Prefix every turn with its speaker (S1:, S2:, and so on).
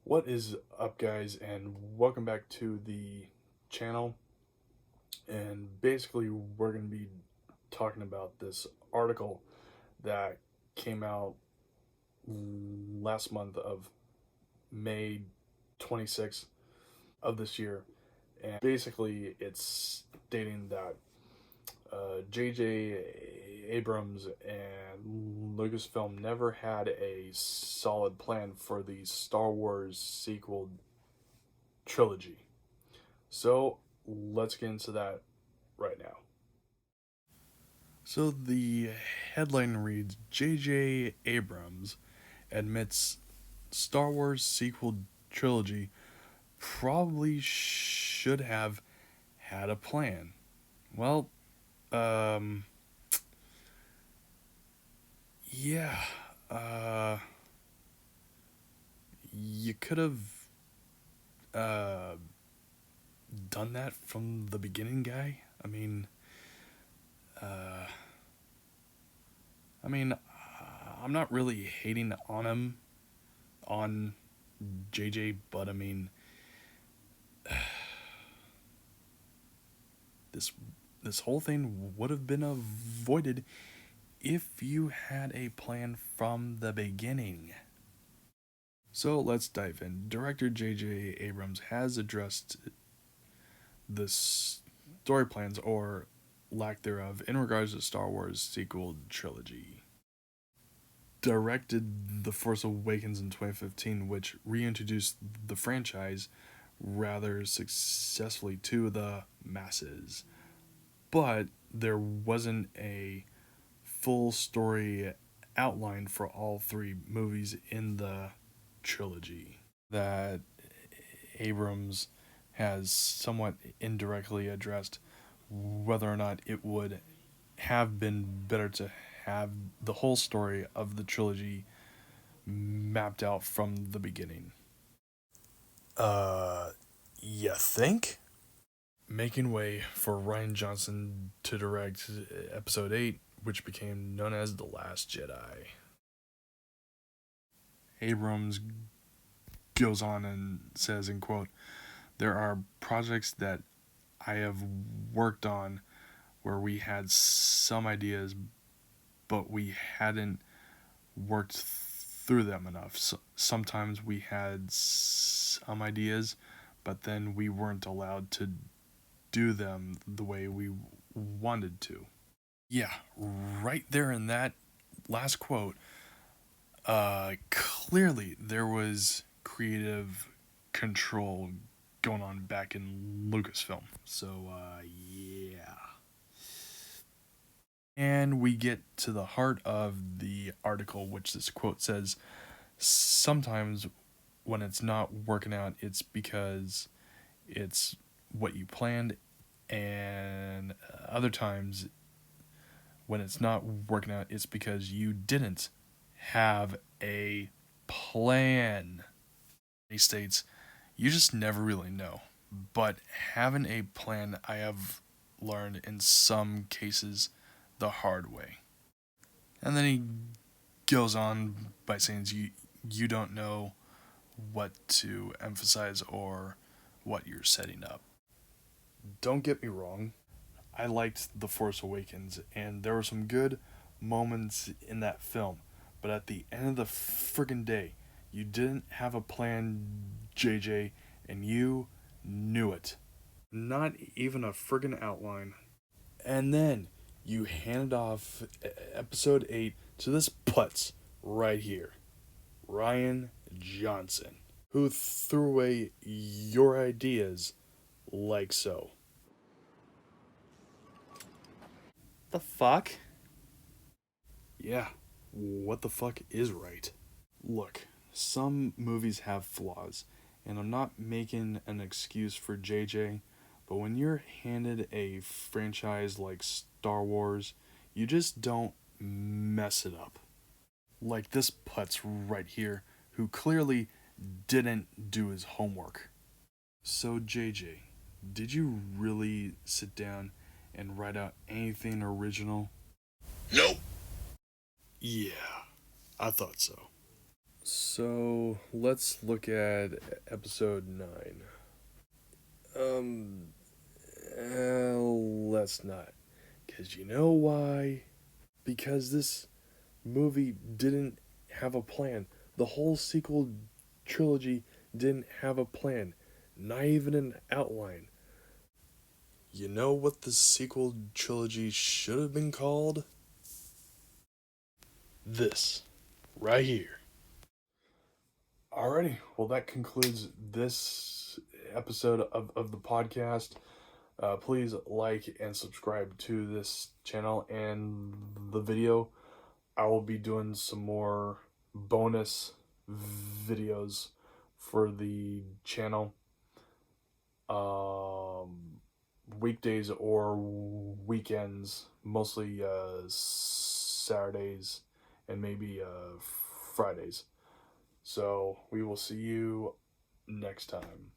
S1: What is up, guys, and welcome back to the channel. And basically, we're going to be talking about this article that came out last month of May 26th of this year. And basically, it's stating that J.J. Abrams and Lucasfilm never had a solid plan for the Star Wars sequel trilogy. So let's get into that right now. So the headline reads J.J. Abrams admits Star Wars sequel trilogy probably should have had a plan. Well, yeah, you could have done that from the beginning, guy. Uh, I'm not really hating on him, on JJ, but this this whole thing would have been avoided if you had a plan from the beginning. So let's dive in. Director J.J. Abrams has addressed the story plans, or lack thereof, in regards to Star Wars sequel trilogy. Directed The Force Awakens in 2015, which reintroduced the franchise rather successfully to the masses. But there wasn't a full story outline for all three movies in the trilogy that Abrams has somewhat indirectly addressed whether or not it would have been better to have the whole story of the trilogy mapped out from the beginning. You think? Making way for Rian Johnson to direct Episode 8, which became known as The Last Jedi. Abrams goes on and says, in quote, "There are projects that I have worked on where we had some ideas, but we hadn't worked through them enough. So sometimes we had some ideas, but then we weren't allowed to do them the way we wanted to." Yeah, right there in that last quote, clearly there was creative control going on back in Lucasfilm. So, yeah. And we get to the heart of the article, which this quote says, "Sometimes when it's not working out, it's because it's what you planned, and other times when it's not working out, it's because you didn't have a plan." He states, "You just never really know. But having a plan, I have learned in some cases the hard way." And then he goes on by saying you don't know what to emphasize or what you're setting up. Don't get me wrong, I liked The Force Awakens, and there were some good moments in that film, but at the end of the friggin' day, you didn't have a plan, JJ, and you knew it. Not even a friggin' outline. And then you handed off Episode 8 to this putz right here, Rian Johnson, who threw away your ideas like so. The fuck? Yeah, what the fuck is right? Look, some movies have flaws, and I'm not making an excuse for JJ, but when you're handed a franchise like Star Wars, you just don't mess it up. Like this putz right here, who clearly didn't do his homework. So, JJ, did you really sit down and write out anything original?
S2: Nope.
S1: Yeah, I thought so. So let's look at episode 9. Let's not. Because you know why? Because this movie didn't have a plan. The whole sequel trilogy didn't have a plan. Not even an outline. You know what the sequel trilogy should have been called? This. Right here. Alrighty, well, that concludes this episode of the podcast. Please like and subscribe to this channel and the video. I will be doing some more bonus videos for the channel. Weekdays or weekends, mostly Saturdays and maybe Fridays. So we will see you next time.